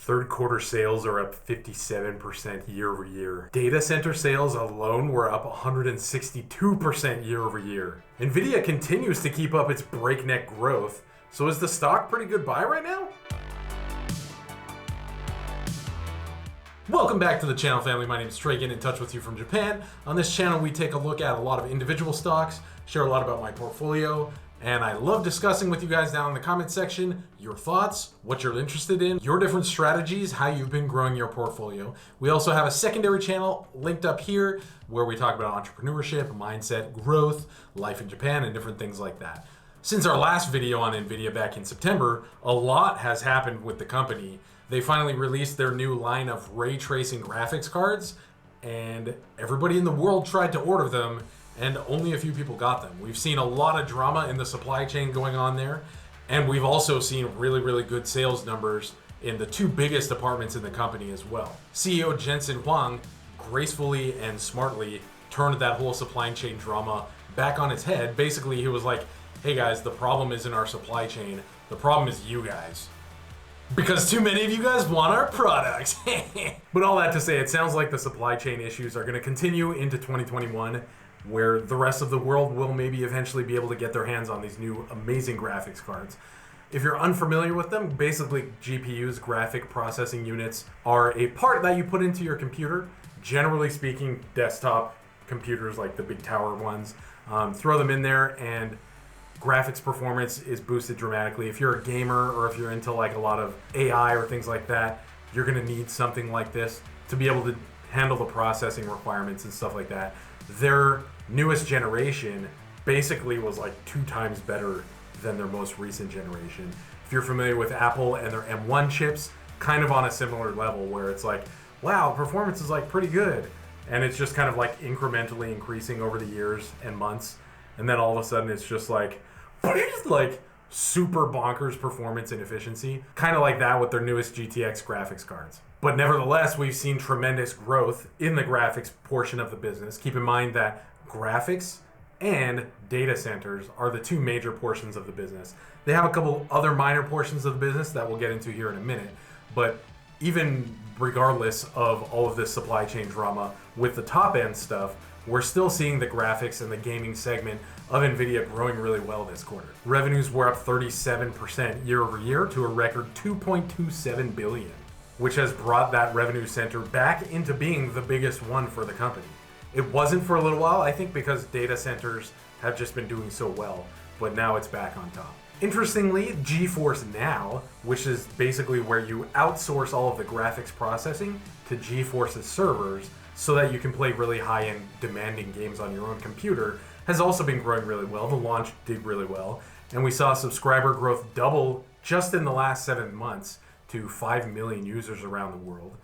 Third quarter sales are up 57% year over year. Data center sales alone were up 162% year over year. NVIDIA continues to keep up its breakneck growth. So is the stock pretty good buy right now? Welcome back to the channel, family. My name is Trey, getting in touch with you from Japan. On this channel, we take a look at a lot of individual stocks, share a lot about my portfolio, and I love discussing with you guys down in the comment section your thoughts, what you're interested in, your different strategies, how you've been growing your portfolio. We also have a secondary channel linked up here where we talk about entrepreneurship, mindset, growth, life in Japan, and different things like that. Since our last video on NVIDIA back in September, a lot has happened with the company. They finally released their new line of ray tracing graphics cards, and everybody in the world tried to order them, and only a few people got them. We've seen a lot of drama in the supply chain going on there, and we've also seen really good sales numbers in the two biggest departments in the company as well. CEO Jensen Huang gracefully and smartly turned that whole supply chain drama back on its head. Basically, he was like, hey guys, the problem isn't our supply chain, the problem is you guys. Because too many of you guys want our products. But all that to say, it sounds like the supply chain issues are going to continue into 2021, where the rest of the world will maybe eventually be able to get their hands on these new amazing graphics cards. If you're unfamiliar with them, basically GPUs, graphic processing units, are a part that you put into your computer. Generally speaking, desktop computers like the big tower ones, throw them in there and graphics performance is boosted dramatically. If you're a gamer or if you're into like a lot of AI or things like that, you're gonna need something like this to be able to handle the processing requirements and stuff like that. Their newest generation basically was like 2 times better than their most recent generation. If you're familiar with Apple and their M1 chips, kind of on a similar level where it's like, wow, performance is like pretty good. And it's just kind of like incrementally increasing over the years and months. And then all of a sudden it's just like super bonkers performance and efficiency. Kind of like that with their newest GTX graphics cards. But nevertheless, we've seen tremendous growth in the graphics portion of the business. Keep in mind that graphics and data centers are the two major portions of the business. They have a couple other minor portions of the business that we'll get into here in a minute. But even regardless of all of this supply chain drama with the top end stuff, we're still seeing the graphics and the gaming segment of NVIDIA growing really well this quarter. Revenues were up 37% year over year to a record $2.27 billion, which has brought that revenue center back into being the biggest one for the company. It wasn't for a little while, I think, because data centers have just been doing so well, but now it's back on top. Interestingly, GeForce Now, which is basically where you outsource all of the graphics processing to GeForce's servers so that you can play really high-end demanding games on your own computer, has also been growing really well. The launch did really well, and we saw subscriber growth double just in the last 7 months to 5 million users around the world.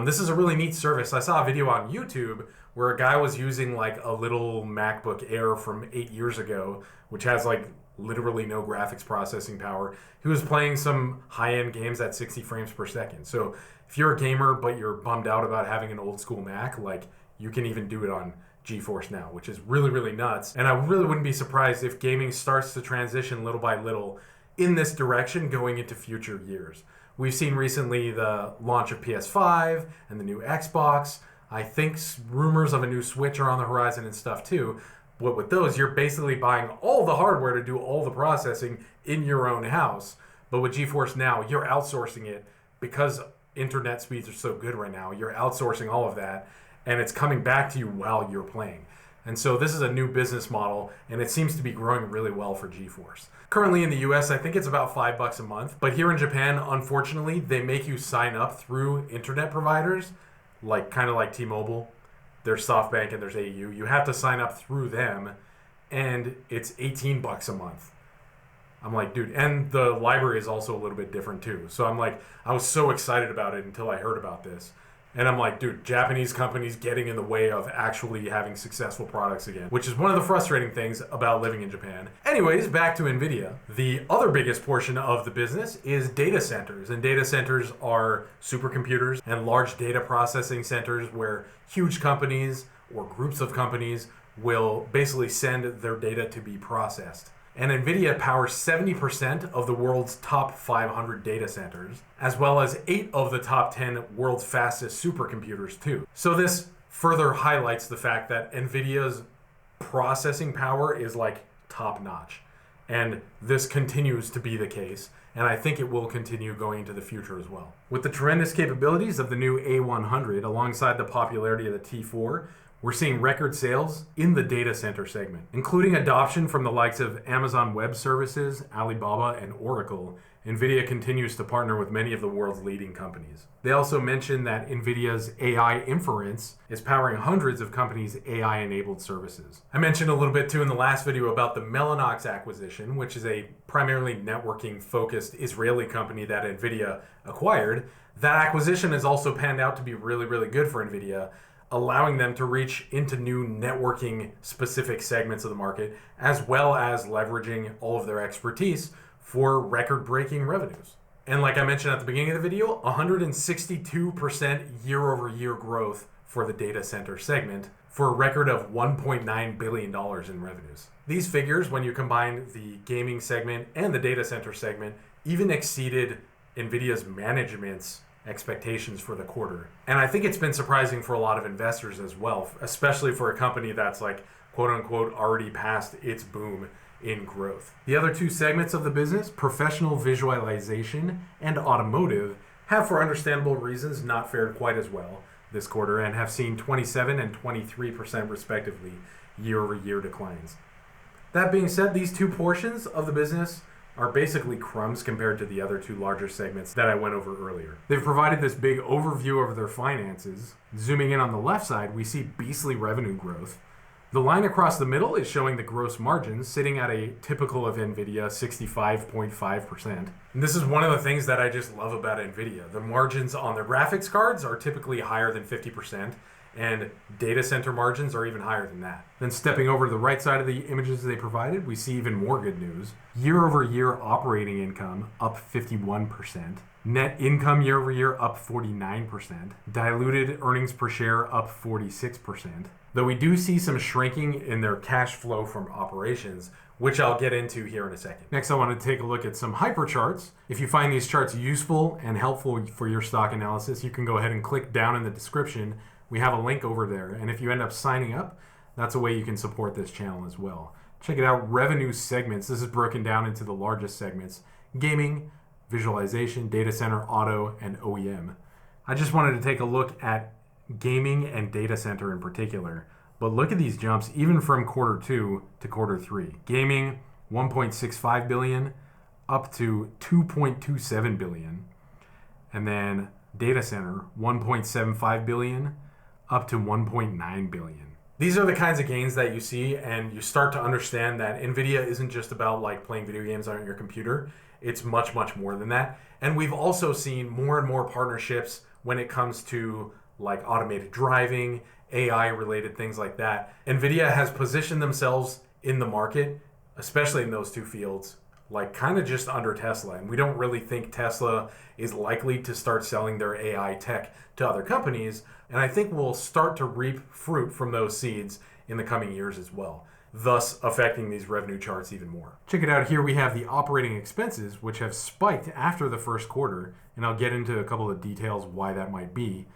This is a really neat service. I saw a video on YouTube where a guy was using like a little MacBook Air from 8 years ago, which has like literally no graphics processing power. He was playing some high-end games at 60 frames per second. So if you're a gamer but you're bummed out about having an old school Mac, like you can even do it on GeForce Now, which is really nuts. And I really wouldn't be surprised if gaming starts to transition little by little in this direction going into future years. We've seen recently the launch of PS5 and the new Xbox. I think rumors of a new Switch are on the horizon and stuff too. But with those, you're basically buying all the hardware to do all the processing in your own house. But with GeForce Now, you're outsourcing it because internet speeds are so good right now. You're outsourcing all of that, and it's coming back to you while you're playing. And so this is a new business model, and it seems to be growing really well for GeForce. Currently in the US, I think it's about $5 a month. But here in Japan, unfortunately, they make you sign up through internet providers, like kind of like T-Mobile. There's SoftBank and there's AU. You have to sign up through them, and it's $18 a month. I'm like, dude, and the library is also a little bit different too. So I'm like, I was so excited about it until I heard about this. And I'm like, dude, Japanese companies getting in the way of actually having successful products again, which is one of the frustrating things about living in Japan. Anyways, back to NVIDIA. The other biggest portion of the business is data centers. And data centers are supercomputers and large data processing centers where huge companies or groups of companies will basically send their data to be processed. And NVIDIA powers 70% of the world's top 500 data centers, as well as 8 of the top 10 world's fastest supercomputers too. So this further highlights the fact that NVIDIA's processing power is like top notch. And this continues to be the case. And I think it will continue going into the future as well. With the tremendous capabilities of the new A100 alongside the popularity of the T4, we're seeing record sales in the data center segment, including adoption from the likes of Amazon Web Services, Alibaba, and Oracle. NVIDIA continues to partner with many of the world's leading companies. They also mentioned that NVIDIA's AI inference is powering hundreds of companies' AI-enabled services. I mentioned a little bit too in the last video about the Mellanox Acquisition, which is a primarily networking-focused Israeli company that NVIDIA acquired. That acquisition has also panned out to be really, really good for NVIDIA, allowing them to reach into new networking specific segments of the market, as well as leveraging all of their expertise for record-breaking revenues. And like I mentioned at the beginning of the video, 162% year-over-year growth for the data center segment for a record of $1.9 billion in revenues. These figures, when you combine the gaming segment and the data center segment, even exceeded NVIDIA's management's expectations for the quarter. And I think it's been surprising for a lot of investors as well, especially for a company that's like quote unquote already past its boom in growth. The other two segments of the business, professional visualization and automotive, have for understandable reasons not fared quite as well this quarter and have seen 27 and 23% respectively year-over-year declines. That being said, these two portions of the business are basically crumbs compared to the other two larger segments that I went over earlier. They've provided this big overview of their finances. Zooming in on the left side, we see beastly revenue growth. The line across the middle is showing the gross margins sitting at a typical of NVIDIA 65.5%. And this is one of the things that I just love about NVIDIA. The margins on their graphics cards are typically higher than 50%. And data center margins are even higher than that. Then stepping over to the right side of the images they provided, we see even more good news. Year-over-year operating income up 51%. Net income year-over-year up 49%. Diluted earnings per share up 46%. Though we do see some shrinking in their cash flow from operations, which I'll get into here in a second. Next, I want to take a look at some HyperCharts. If you find these charts useful and helpful for your stock analysis, you can go ahead and click down in the description. We have a link over there, and if you end up signing up, that's a way you can support this channel as well. Check it out, revenue segments. This is broken down into the largest segments: gaming, visualization, data center, auto, and OEM. I just wanted to take a look at gaming and data center in particular, but look at these jumps even from quarter 2 to quarter 3. Gaming, 1.65 billion up to 2.27 billion, and then data center, 1.75 billion up to 1.9 billion. These are the kinds of gains that you see, and you start to understand that NVIDIA isn't just about like playing video games on your computer. It's much, much more than that. And we've also seen more and more partnerships when it comes to like automated driving, AI related things like that. NVIDIA has positioned themselves in the market, especially in those two fields, like kind of just under Tesla. And we don't really think Tesla is likely to start selling their AI tech to other companies. And I think we'll start to reap fruit from those seeds in the coming years as well, thus affecting these revenue charts even more. Check it out. Here we have the operating expenses, which have spiked after the first quarter. And I'll get into a couple of details why that might be.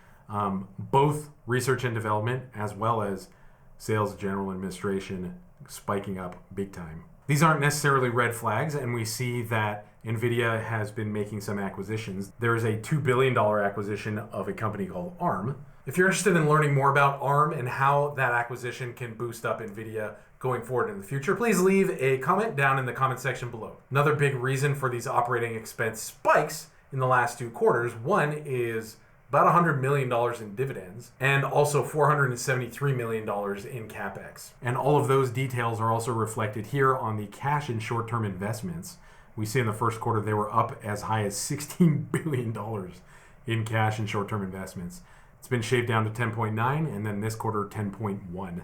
Both research and development as well as sales, general administration spiking up big time. These aren't necessarily red flags, and we see that NVIDIA has been making some acquisitions. There is a $2 billion acquisition of a company called ARM. If you're interested in learning more about ARM and how that acquisition can boost up NVIDIA going forward in the future, please leave a comment down in the comment section below. Another big reason for these operating expense spikes in the last 2 quarters, one is about $100 million in dividends, and also $473 million in CapEx. And all of those details are also reflected here on the cash and short-term investments. We see in the first quarter they were up as high as $16 billion in cash and short-term investments. It's been shaved down to 10.9, and then this quarter 10.1.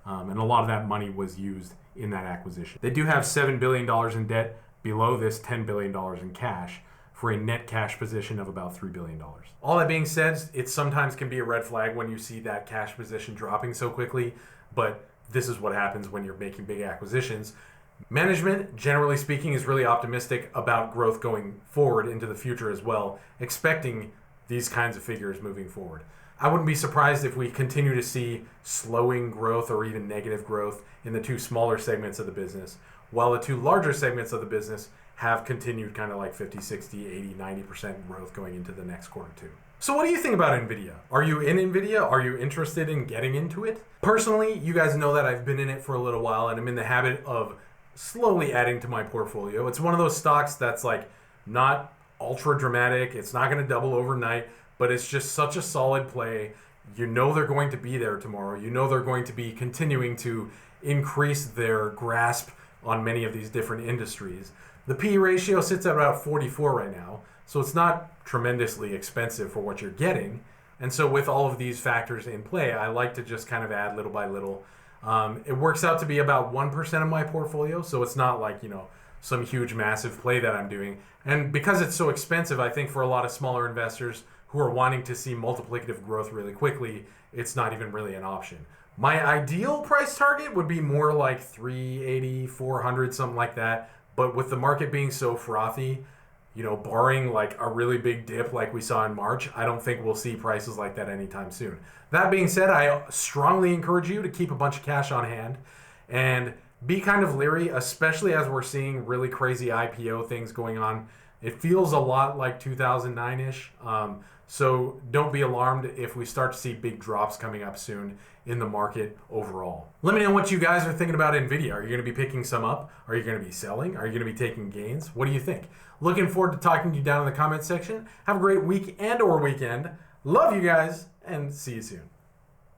And a lot of that money was used in that acquisition. They do have $7 billion in debt below this $10 billion in cash, for a net cash position of about $3 billion. All that being said, it sometimes can be a red flag when you see that cash position dropping so quickly, but this is what happens when you're making big acquisitions. Management, generally speaking, is really optimistic about growth going forward into the future as well, expecting these kinds of figures moving forward. I wouldn't be surprised if we continue to see slowing growth or even negative growth in the two smaller segments of the business, while the two larger segments of the business have continued kind of like 50, 60, 80, 90% growth going into the next quarter too. So what do you think about NVIDIA? Are you in NVIDIA? Are you interested in getting into it? Personally, you guys know that I've been in it for a little while and I'm in the habit of slowly adding to my portfolio. It's one of those stocks that's like not ultra dramatic. It's not going to double overnight, but it's just such a solid play. You know they're going to be there tomorrow. You know they're going to be continuing to increase their grasp on many of these different industries. The PE ratio sits at about 44 right now, so it's not tremendously expensive for what you're getting. And so with all of these factors in play, I like to just kind of add little by little. It works out to be about 1% of my portfolio, so it's not like, some huge massive play that I'm doing. And because it's so expensive, I think for a lot of smaller investors who are wanting to see multiplicative growth really quickly, it's not even really an option. My ideal price target would be more like 380, 400, something like that. But with the market being so frothy, barring like a really big dip like we saw in March, I don't think we'll see prices like that anytime soon. That being said, I strongly encourage you to keep a bunch of cash on hand and be kind of leery, especially as we're seeing really crazy IPO things going on. It feels a lot like 2009-ish. So don't be alarmed if we start to see big drops coming up soon in the market overall. Let me know what you guys are thinking about NVIDIA. Are you going to be picking some up? Are you going to be selling? Are you going to be taking gains? What do you think? Looking forward to talking to you down in the comment section. Have a great week and or weekend. Love you guys and see you soon.